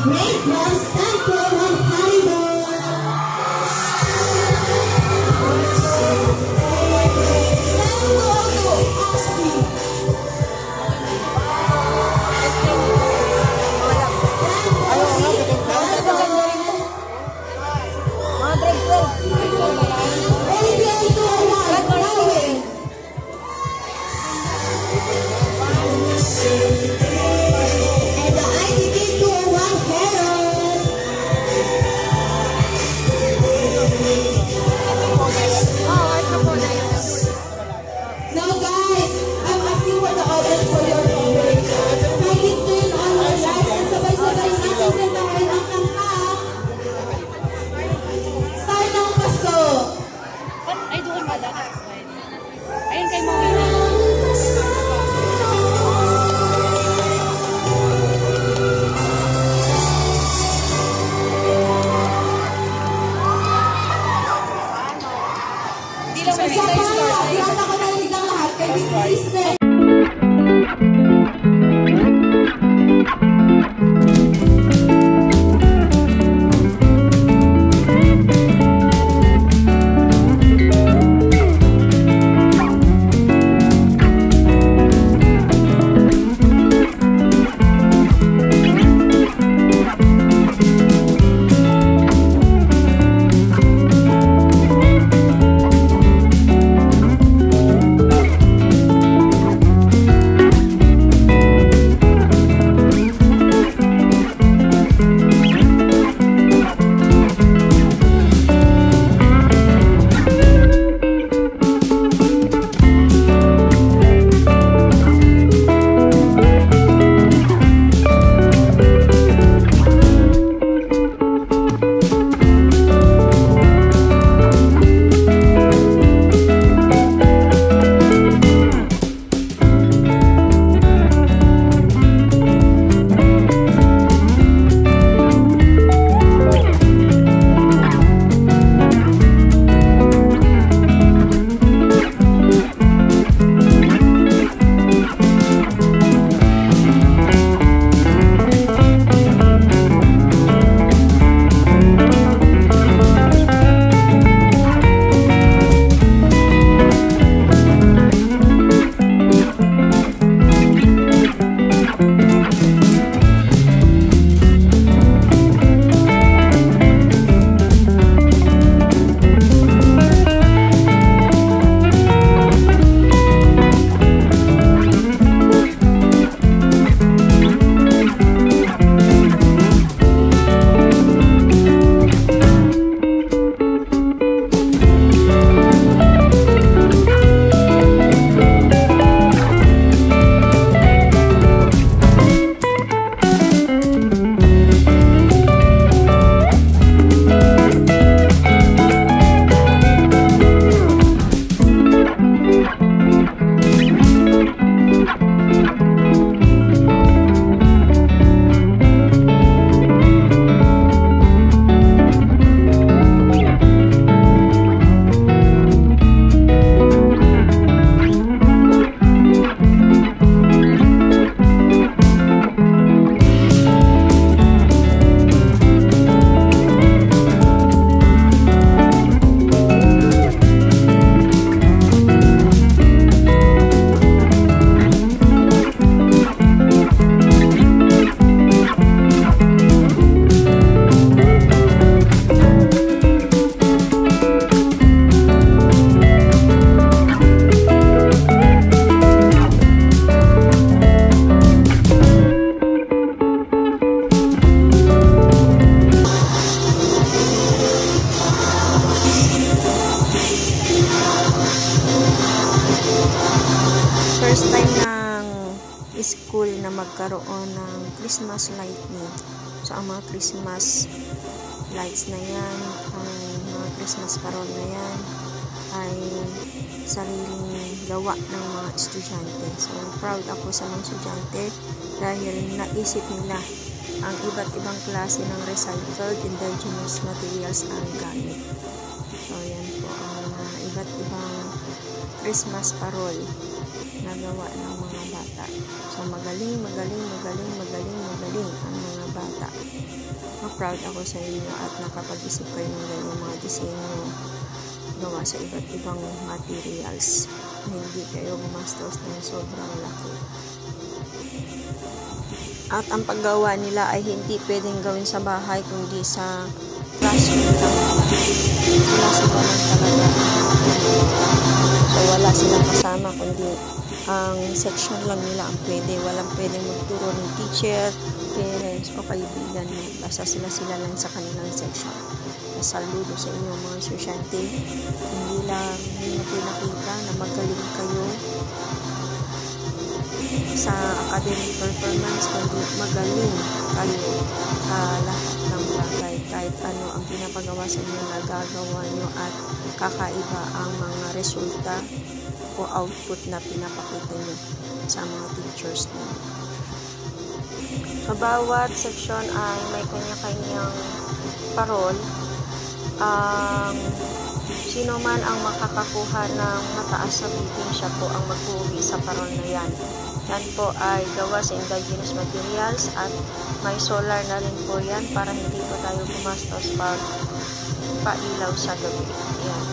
Great Moms Tanto ng Haribol. Ayun kay Mawina. Hindi lang maganda yung start. Yata ko narinig ang lahat. Kaya listen. First time ng school na magkaroon ng Christmas lightning. So, ang mga Christmas lights na yan, ang mga Christmas carol na yan, ay sariling gawa ng mga estudyante. So, proud ako sa mga estudyante dahil naisip nila ang iba't ibang klase ng recycled indigenous materials ang gamit. So, yan po ang iba't ibang Christmas parol na gawa ng mga bata. So, maganda magaling ang mga bata. Ma-proud ako sa inyo at nakapag-isip kayo ng ganyan mga disenyo gawa sa iba't ibang materials na hindi kayo gumastos ng sobrang laki. At ang paggawa nila ay hindi pwedeng gawin sa bahay kundi sa classroom lang. Sila lang talaga. So wala silang kasama kundi ang section lang nila ang pwede. Walang pwedeng magturo ng teacher, parents o kaibigan mo. Basta sila lang sa kanilang section. Saludo sa inyo mga estudyante. Hindi lang ninyo pinakita na magaling kayo sa academic performance, kundi magaling kayo sa lahat ng bagay. Kahit ano ang pinapagawa sa inyo, nagagawa nyo at kakaiba ang mga resulta o output na pinapakita nyo sa mga teachers nyo. Sa bawat section ay may kanya-kanyang parol. Sino man ang makakakuha ng mataas na rating, siya po ang mag-uwi sa parol na yan. Yan po ay gawa sa indigenous materials at may solar na rin po yan para hindi po tayo gumastos pag pailaw sa gabi. Yan.